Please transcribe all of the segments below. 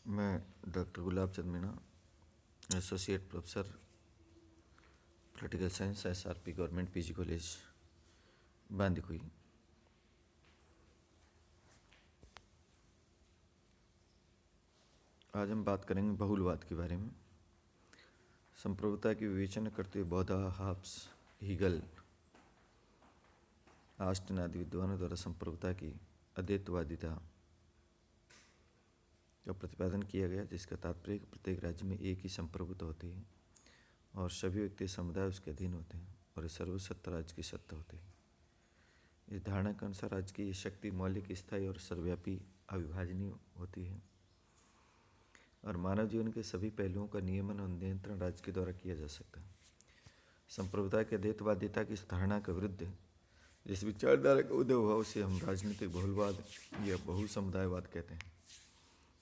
मैं doctor Gulab Chand Meena, associate professor political science, SRP government PG college Bandikui. आज हम बात करेंगे बहुलवाद के बारे में। संप्रभुता की विवेचना करते हुए बौद्ध, हाब्स, हीगल, ऑस्टिन आदि विद्वानों द्वारा संप्रभुता की अद्वैतवादिता का प्रतिपादन किया गया, जिसका तात्पर्य प्रत्येक राज्य में एक ही संप्रभुता होती है और सभी व्यक्ति समुदाय उसके अधीन होते हैं और इस सर्वसत्ता राज्य की सत्ता होती है। इस धारणा के अनुसार राज्य की शक्ति मौलिक, स्थायी और सर्वव्यापी अविभाजनीय होती है और मानव जीवन के सभी पहलुओं का नियमन और नियंत्रण राज्य के द्वारा किया जा सकता है। संप्रभुता की अद्वैतवादिता की इस धारणा के विरुद्ध जिस विचारधारा का उदय हुआ उसे हम राजनीतिक बहुलवाद या बहु समुदायवाद कहते हैं।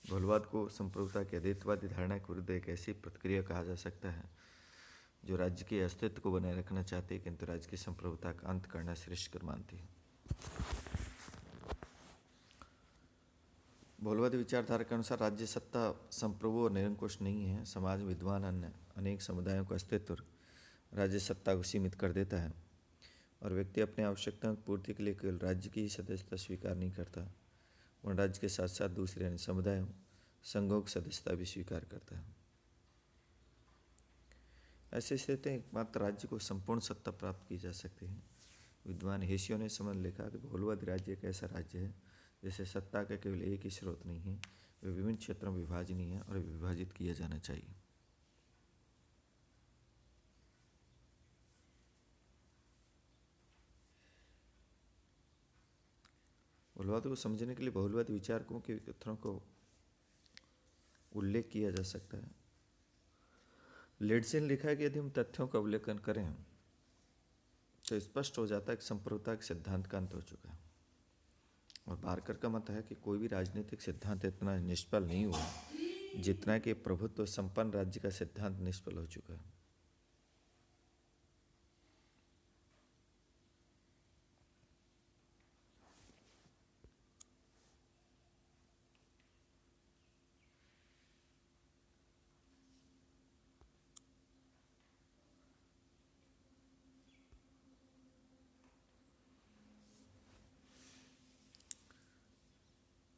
बहुलवाद को संप्रभुता की अद्वैतवादी धारणा के विरुद्ध एक ऐसी प्रतिक्रिया कहा जा सकता है जो राज्य के अस्तित्व को बनाए रखना चाहती है, किंतु राज्य की संप्रभुता का अंत करना श्रेष्ठकर मानती है। बहुलवादी विचारधारा के अनुसार राज्य सत्ता संप्रभु और निरंकुश नहीं है। समाज में विद्वान अन्य अनेक समुदायों का अस्तित्व राज्य सत्ता को सीमित कर देता है और व्यक्ति अपनी आवश्यकताओं की पूर्ति के लिए केवल राज्य की ही सदस्यता स्वीकार नहीं करता, वह राज्य के साथ साथ दूसरे अन्य समुदायों, संघों की सदस्यता भी स्वीकार करता है। ऐसे स्थिति में एकमात्र राज्य को संपूर्ण सत्ता प्राप्त की जा सकती है। विद्वान हेसियो ने समझ लिखा कि बहुलवादी राज्य एक ऐसा राज्य है जिसे सत्ता का केवल एक ही स्रोत नहीं है, वे विभिन्न क्षेत्रों में विभाजनीय है और विभाजित किया जाना चाहिए। बहुलवाद को समझने के लिए बहुलवादी विचारकों के कथनों को उल्लेख किया जा सकता है। लेड्से ने लिखा है कि यदि हम तथ्यों का अवलोकन करें तो स्पष्ट हो जाता है कि संप्रभुता के सिद्धांत का अंत हो चुका है। और बारकर का मत है कि कोई भी राजनीतिक सिद्धांत इतना निष्फल नहीं हुआ जितना कि प्रभुत्व संपन्न राज्य का सिद्धांत निष्फल हो चुका है।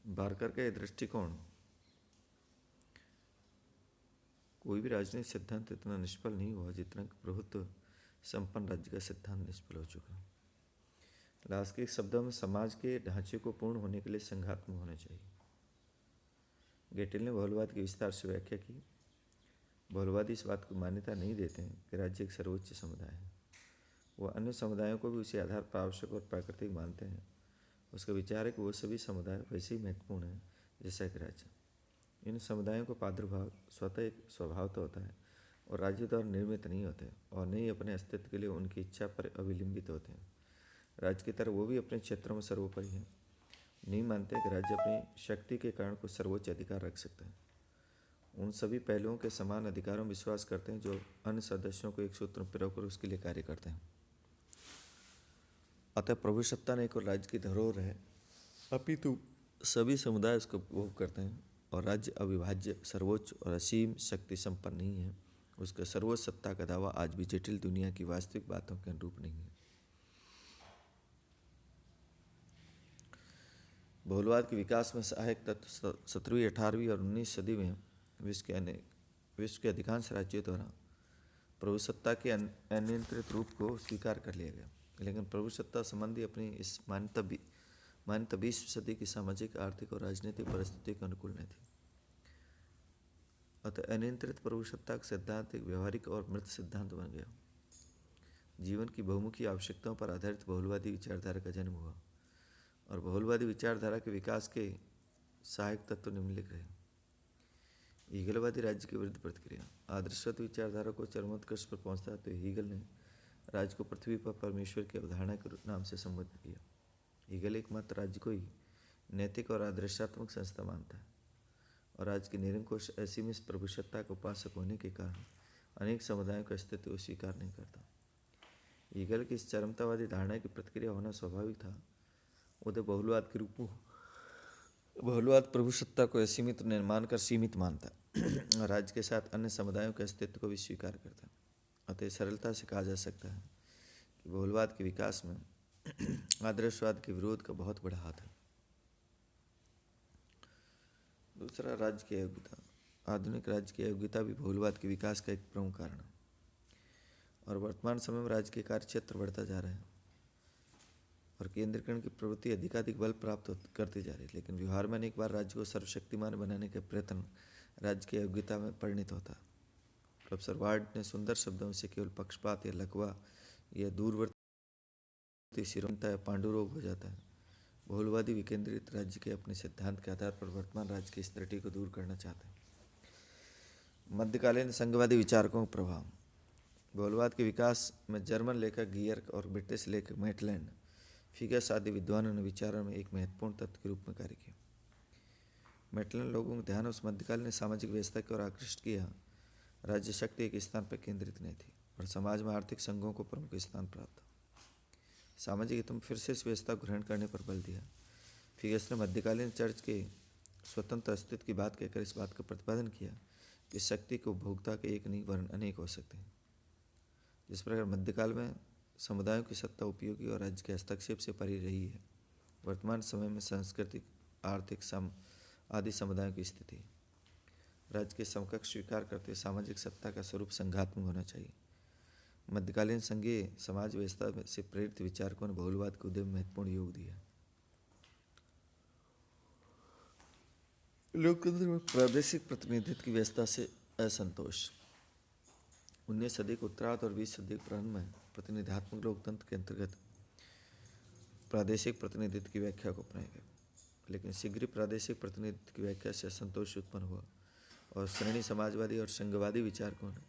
बारकर का यह दृष्टिकोण कोई भी राजनीतिक सिद्धांत इतना निष्फल नहीं हुआ जितना कि प्रभुत्व संपन्न राज्य का सिद्धांत निष्फल हो चुका है। लास्ट के शब्दों में समाज के ढांचे को पूर्ण होने के लिए संघात्मक होना चाहिए। गेटेल ने बहुलवाद की विस्तार से व्याख्या की। बहुलवादी इस बात को मान्यता नहीं देते हैं कि राज्य एक सर्वोच्च समुदाय है। वह अन्य समुदायों को भी उसी आधार पर आवश्यक और प्राकृतिक मानते हैं। उसका विचार है कि वो सभी समुदाय वैसे ही महत्वपूर्ण हैं जैसा कि राज्य। इन समुदायों का प्रादुर्भाव स्वतः एक स्वभाव तो होता है और राज्य द्वारा निर्मित नहीं होते और न ही अपने अस्तित्व के लिए उनकी इच्छा पर अविलंबित होते हैं। राज्य की तरह वो भी अपने क्षेत्रों में सर्वोपरि हैं। नहीं मानते कि राज्य अपनी शक्ति के कारण कुछ सर्वोच्च अधिकार रख सकता है। उन सभी पहलुओं के समान अधिकारों में विश्वास करते हैं जो अन्य सदस्यों को एक सूत्र में पिरोकर उसके लिए कार्य करते हैं। अतः प्रभुसत्ता ने केवल राज्य की धरोहर है, अपितु सभी समुदाय उसका उपभोग करते हैं और राज्य अविभाज्य, सर्वोच्च और असीम शक्ति संपन्न नहीं है। उसका सर्वोच्च सत्ता का दावा आज भी जटिल दुनिया की वास्तविक बातों के अनुरूप नहीं है। बहुलवाद के विकास में सहायक तत्व 17वीं, 18वीं और 19वीं सदी में विश्व के अधिकांश राज्यों द्वारा प्रभुसत्ता के अनियंत्रित रूप को स्वीकार कर लिया गया, लेकिन प्रभुसत्ता संबंधी अपनी इस मान्यता 20वीं सदी की सामाजिक, आर्थिक और राजनीतिक परिस्थिति के अनुकूल नहीं थी। अतः अनियंत्रित प्रभुसत्ता का सिद्धांत एक व्यवहारिक और मृत सिद्धांत बन गया। जीवन की बहुमुखी आवश्यकताओं पर आधारित बहुलवादी विचारधारा का जन्म हुआ और बहुलवादी विचारधारा के विकास के सहायक तत्व निम्नलिखित रहे। हीगलवादी राज्य के विरुद्ध प्रतिक्रिया। आदर्शवाद विचारधारा को चरमोत्कर्ष पर पहुंचता है तो हीगल ने राज्य को पृथ्वी पर परमेश्वर की अवधारणा के नाम से संबोधित किया। हीगल एकमात्र राज्य को ही नैतिक और आदर्शात्मक संस्था मानता है और राज्य की निरंकुश असीमित प्रभुसत्ता का उपासक होने के कारण अनेक समुदायों का अस्तित्व को स्वीकार नहीं करता। हीगल की इस चरमतावादी धारणा की प्रतिक्रिया होना स्वाभाविक था। उदय बहुलवाद के रूप में बहुलवाद प्रभुसत्ता को असीमित निर्माण कर सीमित मानता है। राज्य के साथ अन्य समुदायों के अस्तित्व को भी स्वीकार करता है। अतः सरलता से कहा जा सकता है कि बहुलवाद के विकास में आदर्शवाद के विरोध का बहुत बड़ा हाथ है। दूसरा, राज्य की अयोग्यता। आधुनिक राज्य की अयोग्यता भी बहुलवाद के विकास का एक प्रमुख कारण है। और वर्तमान समय में राज्य के कार्य क्षेत्र बढ़ता जा रहा है और केंद्रीकरण की प्रवृत्ति अधिकाधिक बल प्राप्त करती जा रही है। लेकिन व्यवहार में अनेक बार राज्य को सर्वशक्तिमान बनाने के प्रयत्न राज्य की अयोग्यता में परिणित होता है। प्रोफेसर वार्ड ने सुंदर शब्दों से केवल पक्षपात या लकवा या दूरवर्ती सिरोनता या पांडुरोग हो जाता है। बहुलवादी विकेंद्रित राज्य के अपने सिद्धांत के आधार पर वर्तमान राज्य की स्थिति को दूर करना चाहते हैं। मध्यकालीन संघवादी विचारकों का प्रभाव। बहुलवाद के विकास में जर्मन लेखक गियर और ब्रिटिश लेखक मेटलैंड फिगस आदि विद्वानों ने विचारों में एक महत्वपूर्ण तत्व के रूप में कार्य किया। मेटलैंड लोगों का ध्यान उस मध्यकालीन सामाजिक व्यवस्था की ओर आकृष्ट किया। राज्य शक्ति एक स्थान पर केंद्रित नहीं थी और समाज में आर्थिक संघों को प्रमुख स्थान प्राप्त था। सामाजिक हितों में फिर से इस व्यवस्था को ग्रहण करने पर बल दिया। फिगस ने मध्यकालीन चर्च के स्वतंत्र अस्तित्व की बात कहकर इस बात का प्रतिपादन किया कि शक्ति के उपभोक्ता के एक नहीं वरन अनेक हो सकते हैं। जिस प्रकार मध्यकाल में समुदायों की सत्ता उपयोगी और राज्य के हस्तक्षेप से परी रही है, वर्तमान समय में सांस्कृतिक, आर्थिक आदि समुदायों की स्थिति। राज्य के समकक्ष स्वीकार करते हुए सामाजिक सत्ता का स्वरूप संघात्मक होना चाहिए। मध्यकालीन संघीय समाज व्यवस्था से प्रेरित विचारकों ने बहुलवाद के उदय में महत्वपूर्ण योग दिया। लोकतंत्र में प्रादेशिक प्रतिनिधित्व की व्यवस्था से असंतोष। 19 सदी के उत्तरार्ध और 20 सदी के प्रारंभ में प्रतिनिधात्मक लोकतंत्र के अंतर्गत प्रादेशिक प्रतिनिधित्व की व्याख्या को अपनाया गया। लेकिन शीघ्र ही प्रादेशिक प्रतिनिधित्व की व्याख्या से असंतोष उत्पन्न हुआ और श्रेणी समाजवादी और संघवादी विचारकों ने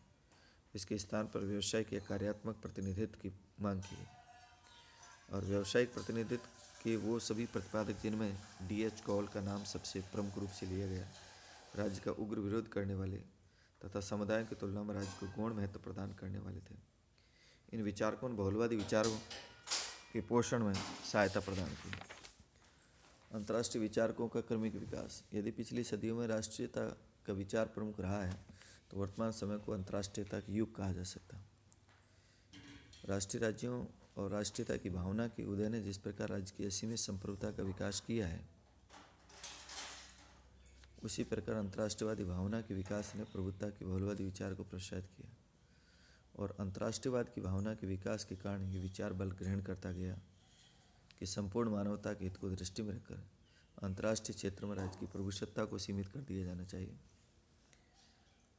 इसके स्थान पर व्यावसायिक या कार्यात्मक प्रतिनिधित्व की मांग की। और व्यावसायिक प्रतिनिधित्व के वो सभी प्रतिपादक जिनमें D.H. कॉल का नाम सबसे प्रमुख रूप से लिया गया, राज्य का उग्र विरोध करने वाले तथा समुदाय की तुलना में राज्य को गौण महत्व प्रदान करने वाले थे। इन विचारकों ने बहुलवादी विचारों के पोषण में सहायता प्रदान की। अंतर्राष्ट्रीय विचारकों का क्रमिक विकास। यदि पिछली सदियों में राष्ट्रीयता का विचार प्रमुख रहा है तो वर्तमान समय को अंतर्राष्ट्रीयता का युग कहा जा सकता है। राष्ट्रीय राज्यों और राष्ट्रीयता की भावना के उदय ने जिस प्रकार राज्य की असीमित संप्रभुता का विकास किया है, उसी प्रकार अंतर्राष्ट्रीयवादी भावना के विकास ने प्रभुत्व के बहुलवादी विचार को प्रोत्साहित किया। और अंतर्राष्ट्रीयवाद की भावना के विकास के कारण ये विचार बल ग्रहण करता गया कि संपूर्ण मानवता के हित को दृष्टि में रखकर अंतर्राष्ट्रीय क्षेत्र में राज्य की प्रभुसत्ता को सीमित कर दिया जाना चाहिए।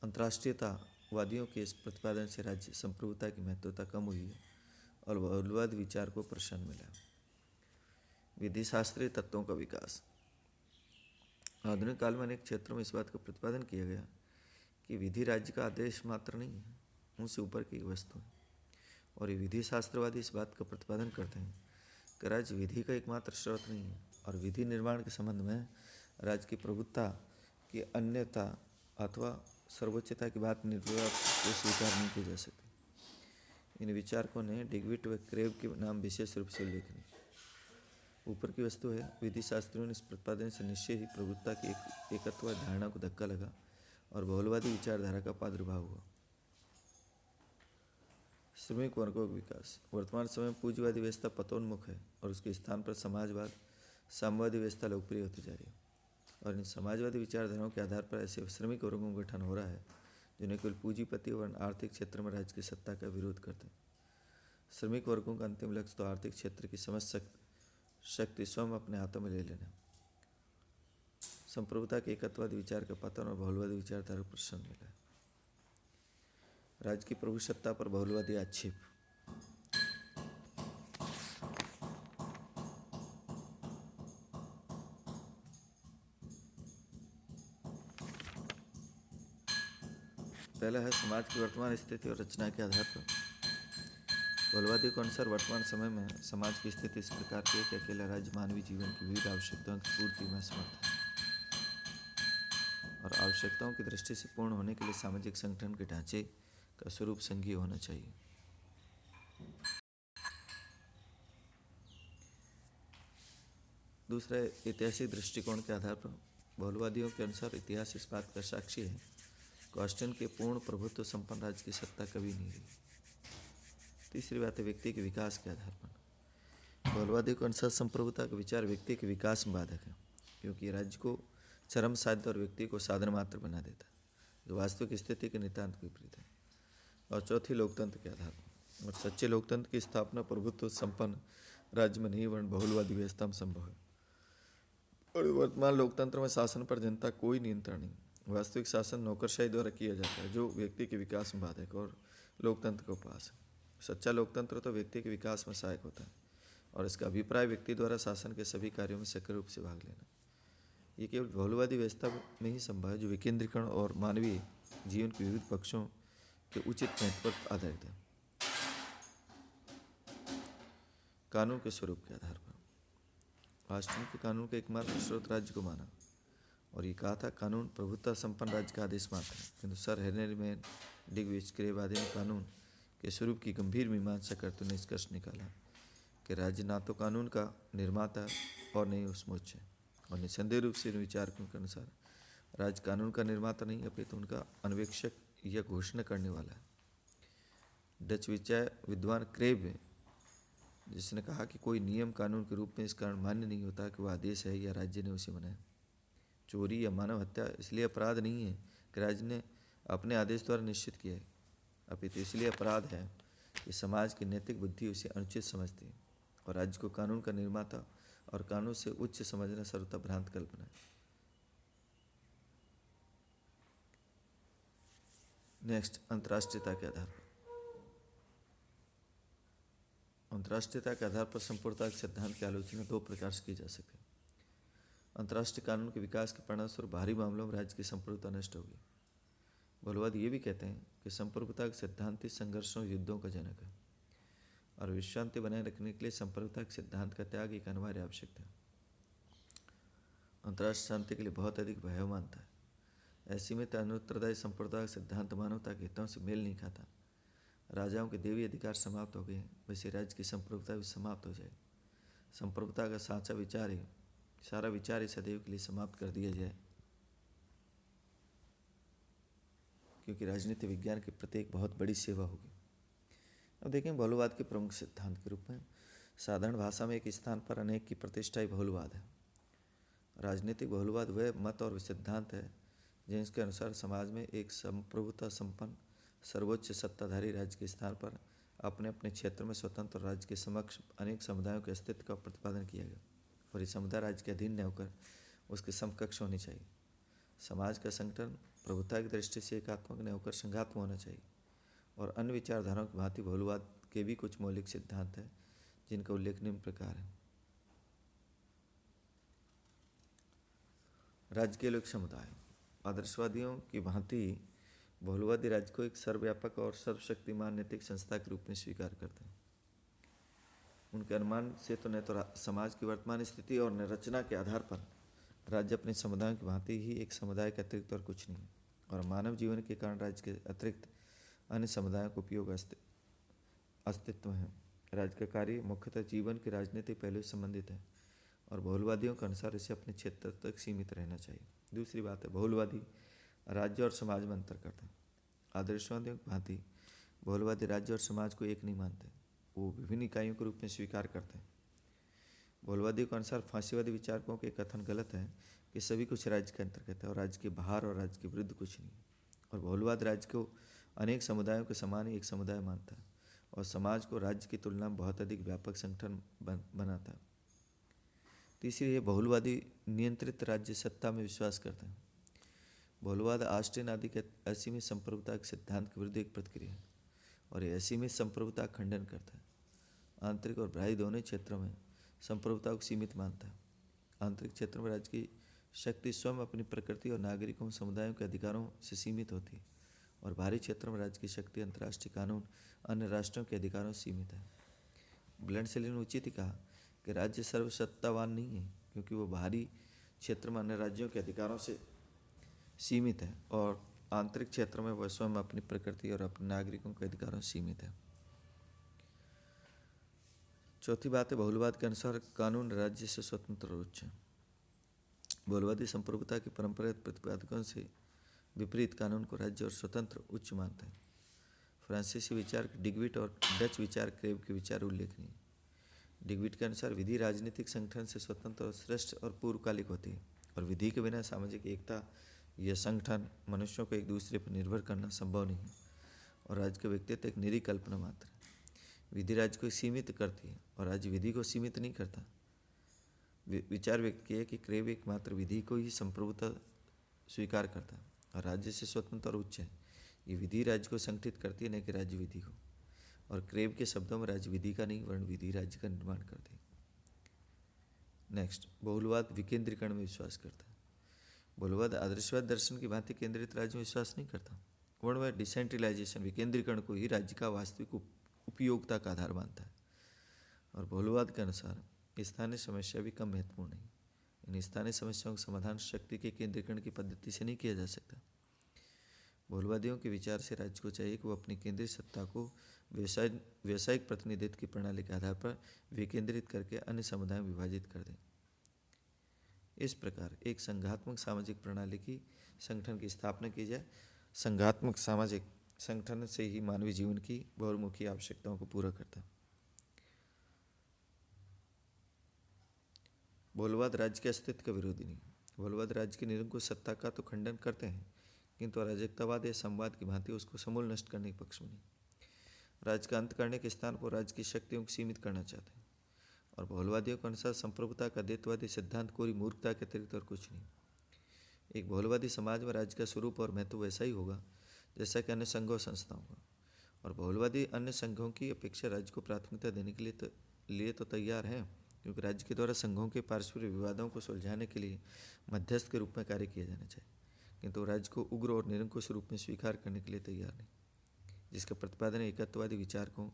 अंतर्राष्ट्रीयतावादियों के इस प्रतिपादन से राज्य संप्रभुता की महत्वता कम हुई है और बहुलवाद विचार को प्रोत्साहन मिला। विधि शास्त्रीय तत्वों का विकास। आधुनिक काल में अनेक क्षेत्रों में इस बात का प्रतिपादन किया गया कि विधि राज्य का आदेश मात्र नहीं है, उनसे ऊपर की एक वस्तु है। और ये विधि शास्त्रवादी इस बात का प्रतिपादन करते हैं कि राज्य विधि का एकमात्र स्रोत नहीं है और विधि निर्माण के संबंध में राज्य की प्रभुत्ता की अन्यता अथवा सर्वोच्चता की बात निर्विवाद को स्वीकार नहीं की जा सकती। इन विचारकों ने डिग्विट व क्रेव के नाम विशेष रूप से उल्लेख किया। ऊपर की वस्तु है। विधि शास्त्रियों ने इस प्रतिपादन से निश्चय ही प्रभुत्ता की एकत्व धारणा को धक्का लगा और बहुलवादी विचारधारा का प्रादुर्भाव हुआ। श्रमिक वर्गों का विकास। वर्तमान समय में पूंजीवादी व्यवस्था पतोन्मुख है और उसके स्थान पर समाजवाद, साम्यवादी व्यवस्था लोकप्रिय होती जा रही है। और इन समाजवादी विचारधाराओं के आधार पर ऐसे श्रमिक वर्गों का गठन हो रहा है जिन्हें केवल पूंजीपति और आर्थिक क्षेत्र में राज्य की सत्ता का विरोध करते हैं। श्रमिक वर्गों का अंतिम लक्ष्य तो आर्थिक क्षेत्र की समस्त शक्ति स्वयं अपने हाथों में ले लेना। संप्रभुता के एकत्ववादी विचार का पतन और बहुलवादी विचारधारा को प्रोत्साहन मिला है। राज्य की प्रभुसत्ता पर बहुलवादी आक्षेप। पहला है समाज की वर्तमान स्थिति और रचना के आधार पर। बहुलवादी के अनुसार वर्तमान समय में समाज की स्थिति इस प्रकार की है कि अकेला राज्य मानवीय जीवन की विविध आवश्यकताओं की पूर्ति में समर्थ है और आवश्यकताओं की दृष्टि से पूर्ण होने के लिए सामाजिक संगठन के ढांचे का स्वरूप संघीय होना चाहिए। दूसरा, ऐतिहासिक दृष्टिकोण के आधार पर बहुलवादियों के अनुसार इतिहास इस बात का साक्षी है कि ऑस्ट्रियन के पूर्ण प्रभुत्व संपन्न राज्य की सत्ता कभी नहीं रही। तीसरी बात है व्यक्ति के विकास के आधार पर बहुलवादियों के अनुसार संप्रभुता का विचार व्यक्ति के विकास में बाधक है, क्योंकि राज्य को चरम साध्य और व्यक्ति को साधन मात्र बना देता है, जो वास्तविक स्थिति के नितांत विपरीत है। और चौथी, लोकतंत्र के आधार पर और सच्चे लोकतंत्र की स्थापना प्रभुत्व संपन्न राज्य में नहीं वर्ण बहुलवादी व्यवस्था में संभव है। और वर्तमान लोकतंत्र में शासन पर जनता कोई नियंत्रण नहीं, वास्तविक शासन नौकरशाही द्वारा किया जाता है, जो व्यक्ति के विकास में बाधक और लोकतंत्र का उपहास है। सच्चा लोकतंत्र तो व्यक्ति के विकास में सहायक होता है और इसका अभिप्राय व्यक्ति द्वारा शासन के सभी कार्यों में सक्रिय रूप से भाग लेना। ये केवल बहुलवादी व्यवस्था में ही संभव है, जो विकेंद्रीकरण और मानवीय जीवन के विविध पक्षों के उचित महत्व पर आधारित है। कानून के स्वरूप के आधार पर ऑस्ट्रियन के कानून का एकमात्र स्रोत राज्य को माना और ये कहा था कानून प्रभुत्व संपन्न राज्य का आदेश मात्र है। किंतु सर हेनरी मैन डिग्विच क्रेवादी ने कानून के स्वरूप की गंभीर मीमांसा करते हुए निष्कर्ष निकाला कि राज्य ना तो कानून का निर्माता और नहीं उसमोच्च है, और निसंदेह रूप से इन विचारकों के अनुसार राज्य कानून का निर्माता नहीं अपितु उनका अन्वेषक या घोषणा करने वाला है। डच विद्वान क्रेब, जिसने कहा कि कोई नियम कानून के रूप में इस कारण मान्य नहीं होता कि वह आदेश है या राज्य ने उसे बनाया। चोरी या मानव हत्या इसलिए अपराध नहीं है कि राज्य ने अपने आदेश द्वारा निश्चित किया है, अपितु इसलिए अपराध है कि समाज की नैतिक बुद्धि उसे अनुचित समझती है और राज्य को कानून का निर्माता और कानून से उच्च समझना सर्वथा भ्रांत कल्पना है। नेक्स्ट, अंतर्राष्ट्रीयता के आधार पर अंतर्राष्ट्रीयता के आधार पर संपूर्णता के सिद्धांत की आलोचना दो प्रकार से की जा सकती है। अंतर्राष्ट्रीय कानून के विकास के परिणामस्वरूप बाहरी मामलों में राज्य की संप्रभुता नष्ट होगी। बहुलवाद ये भी कहते हैं कि संप्रभुता के सिद्धांत ही संघर्षों युद्धों का जनक है और विश्व शांति बनाए रखने के लिए संप्रभुता के सिद्धांत का त्याग एक अनिवार्य आवश्यकता है। अंतर्राष्ट्रीय शांति के लिए बहुत अधिक भय मानता है। ऐसी में अनुत्तरदायी संप्रभुता का सिद्धांत मानवता के हितों से मेल नहीं खाता। राजाओं के देवी अधिकार समाप्त हो गए, वैसे राज्य की संप्रभुता भी समाप्त हो जाए। संप्रभुता का सारा विचार ही सदैव के लिए समाप्त कर दिया जाए, क्योंकि राजनीति विज्ञान के प्रति एक बहुत बड़ी सेवा होगी। अब देखें बहुलवाद के प्रमुख सिद्धांत के रूप में साधारण भाषा में एक स्थान पर अनेक की प्रतिष्ठा ही बहुलवाद है। राजनीतिक बहुलवाद वह मत और सिद्धांत है जिनके अनुसार समाज में एक संप्रभुता संपन्न सर्वोच्च सत्ताधारी राज्य के स्थान पर अपने अपने क्षेत्र में स्वतंत्र राज्य के समक्ष अनेक समुदायों के अस्तित्व का प्रतिपादन किया गया और ये समुदाय राज्य के अधीन न होकर उसके समकक्ष होनी चाहिए। समाज का संगठन प्रभुता की दृष्टि से एकात्मक न होकर संघात्मक होना चाहिए और अन्य विचारधाराओं की भांति बहुलवाद के भी कुछ मौलिक सिद्धांत हैं जिनका उल्लेख निम्न प्रकार है। राज्य के लोक समुदाय आदर्शवादियों की भांति बहुलवादी राज्य को एक सर्वव्यापक और सर्वशक्तिमान नैतिक संस्था के रूप में स्वीकार करते हैं। उनके अनुमान से तो न तो समाज की वर्तमान स्थिति और न रचना के आधार पर राज्य अपने समुदायों की भांति ही एक समुदाय के अतिरिक्त और कुछ नहीं है और मानव जीवन के कारण राज्य के अतिरिक्त अन्य समुदायों का उपयोग अस्तित्व है। राज्य का कार्य मुख्यतः जीवन के राजनीतिक पहलू से संबंधित है और बहुलवादियों के अनुसार इसे अपने क्षेत्र तक सीमित रहना चाहिए। दूसरी बात है, बहुलवादी राज्य और समाज में अंतर करते हैं। आदर्शवादियों की भांति बहुलवादी राज्य और समाज को एक नहीं मानते, वो विभिन्न इकाइयों के रूप में स्वीकार करते हैं। बहुलवादियों के अनुसार फांसीवादी विचारकों के कथन गलत है कि सभी कुछ राज्य के अंतर्गत है और राज्य के बाहर और राज्य के विरुद्ध कुछ नहीं, और बहुलवाद राज्य को अनेक समुदायों के समान ही एक समुदाय मानता है और समाज को राज्य की तुलना में बहुत अधिक व्यापक संगठन बनाता है। तीसरी है, बहुलवादी नियंत्रित राज्य सत्ता में विश्वास करते हैं। बहुलवाद ऑस्ट्रियन आदि के असीमित संप्रभुता के सिद्धांत के विरुद्ध एक प्रतिक्रिया है और ये असीमित संप्रभुता का खंडन करता है। आंतरिक और बाहरी दोनों क्षेत्रों में संप्रभुता को सीमित मानता है। आंतरिक क्षेत्र में राज्य की शक्ति स्वयं अपनी प्रकृति और नागरिकों समुदायों के अधिकारों से सीमित होती है और बाहरी क्षेत्र में राज्य की शक्ति अंतर्राष्ट्रीय कानून अन्य राष्ट्रों के अधिकारों से सीमित है। ब्लेंडसेली ने उचित ही कहा कि राज्य सर्वसत्तावान नहीं है क्योंकि वो बाहरी क्षेत्र में अन्य राज्यों के अधिकारों से सीमित है और आंतरिक क्षेत्र में वह स्वयं अपनी प्रकृति और अपने नागरिकों के अधिकारों से सीमित है। चौथी बात है बहुलवाद के अनुसार कानून राज्य से स्वतंत्र और उच्च है। बहुलवादी संप्रभुता की परंपरागत प्रतिपादकों से विपरीत कानून को राज्य और स्वतंत्र उच्च मानता है। फ्रांसीसी विचार डिग्विट और डच विचार क्रेव के विचार उल्लेखनीय। डिग्विट के अनुसार विधि राजनीतिक संगठन से स्वतंत्र और श्रेष्ठ और पूर्वकालिक होती है, और विधि के बिना सामाजिक एकता यह संगठन मनुष्यों को एक दूसरे पर निर्भर करना संभव नहीं है, और राज्य का व्यक्तित्व एक निरी कल्पना मात्र है। विधि राज्य को सीमित करती है और राज्य विधि को सीमित नहीं करता। विचार व्यक्त किया कि क्रेव एकमात्र विधि को ही संप्रभुता स्वीकार करता है और राज्य से स्वतंत्र और उच्च है। ये विधि राज्य को संगठित करती है, न कि राज्य विधि को। और क्रेव के शब्दों में राज्य विधि का नहीं वर्ण विधि राज्य का निर्माण करती है। नेक्स्ट, बहुलवाद विकेंद्रीकरण में विश्वास करता है। बहुलवाद आदर्शवाद दर्शन की भांति केंद्रित राज्य में विश्वास नहीं करता। वर्णवाद डिसेंट्रलाइजेशन विकेंद्रीकरण को ही राज्य का वास्तविक उपयोगिता का आधार मानता है। और बहुलवाद के अनुसार स्थानीय समस्या भी कम महत्वपूर्ण नहीं। इन स्थानीय समस्याओं का समाधान शक्ति के केंद्रीकरण की पद्धति से नहीं किया जा सकता। बहुलवादियों के विचार से राज्य को चाहिए कि वो अपनी केंद्रीय सत्ता को व्यावसायिक प्रतिनिधित्व की प्रणाली के आधार पर विकेंद्रित करके अन्य समुदायों में विभाजित कर दें। इस प्रकार एक संघात्मक सामाजिक प्रणाली की संगठन की स्थापना की जाए। संघात्मक सामाजिक संगठन से ही मानवीय जीवन की बहुमुखी आवश्यकताओं को पूरा करता है। बहुलवाद राज्य के अस्तित्व का विरोधी नहीं। बहुलवाद राज्य की निरंकुश सत्ता का तो खंडन करते हैं, किंतु अराजकतावाद या संवाद की भांति उसको समूल नष्ट करने के पक्ष में नहीं। राज्य का अंत करने के स्थान पर राज्य की शक्तियों को सीमित करना चाहते हैं। और बहुलवादियों के अनुसार संप्रभुता का द्वैतवादी सिद्धांत कोई मूर्खता के अतिरिक्त और कुछ नहीं। एक बहुलवादी समाज में राज्य का स्वरूप और महत्व वैसा ही होगा जैसा कि अन्य संघों संस्थाओं का। और बहुलवादी अन्य संघों की अपेक्षा राज्य को प्राथमिकता देने के लिए तो तैयार हैं, क्योंकि राज्य के द्वारा संघों के पारस्परिक विवादों को सुलझाने के लिए मध्यस्थ के रूप में कार्य किया जाना चाहिए, किंतु राज्य को उग्र और निरंकुश रूप में स्वीकार करने के लिए तैयार नहीं, जिसका प्रतिपादन एकत्ववादी विचारकों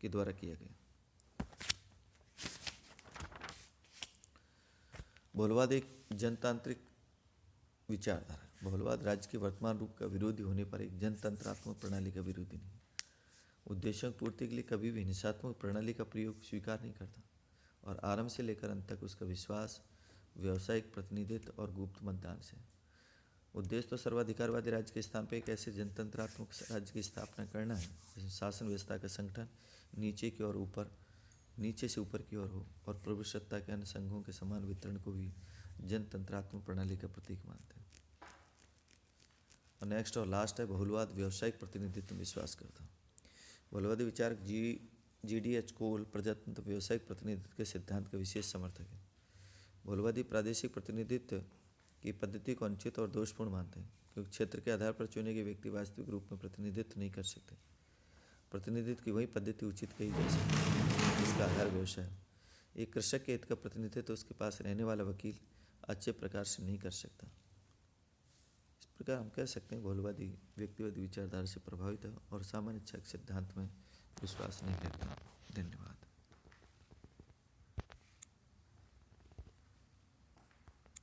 के द्वारा किया गया। बहुलवाद एक जनतांत्रिक विचारधारा। बहुलवाद राज्य के वर्तमान रूप का विरोधी होने पर एक जनतंत्रात्मक प्रणाली का विरोधी नहीं। उद्देश्यों की पूर्ति के लिए कभी भी हिंसात्मक प्रणाली का प्रयोग स्वीकार नहीं करता, और आरंभ से लेकर अंत तक उसका विश्वास व्यावसायिक प्रतिनिधित्व और गुप्त मतदान से। उद्देश्य तो सर्वाधिकारवादी राज्य के स्थान पर एक ऐसे जनतंत्रात्मक राज्य की स्थापना करना है जिसमें शासन व्यवस्था का संगठन नीचे से ऊपर की ओर हो, और प्रभुसत्ता के अन्य संघों के समान वितरण को भी जनतंत्रात्मक प्रणाली का प्रतीक मानते हैं। और नेक्स्ट और लास्ट है बहुलवाद व्यावसायिक प्रतिनिधित्व में विश्वास करता है। बहुलवादी विचारक GDH कोल प्रजातंत्र व्यावसायिक प्रतिनिधित्व के सिद्धांत का विशेष समर्थक है। बहुलवादी प्रादेशिक प्रतिनिधित्व की पद्धति को अनुचित और दोषपूर्ण मानते हैं, क्योंकि क्षेत्र के आधार पर चुने गए व्यक्ति वास्तविक रूप में प्रतिनिधित्व नहीं कर सकते। प्रतिनिधित्व की वही पद्धति उचित कही जा सकती है जिसका आधार व्यवसाय है। एक कृषक के हित का प्रतिनिधित्व उसके पास रहने वाला वकील अच्छे प्रकार से नहीं कर सकता। इस प्रकार हम कह सकते हैं बहुलवादी व्यक्तिवादी विचारधारा से प्रभावित है और सामान्य इच्छा के सिद्धांत में विश्वास नहीं करता। धन्यवाद।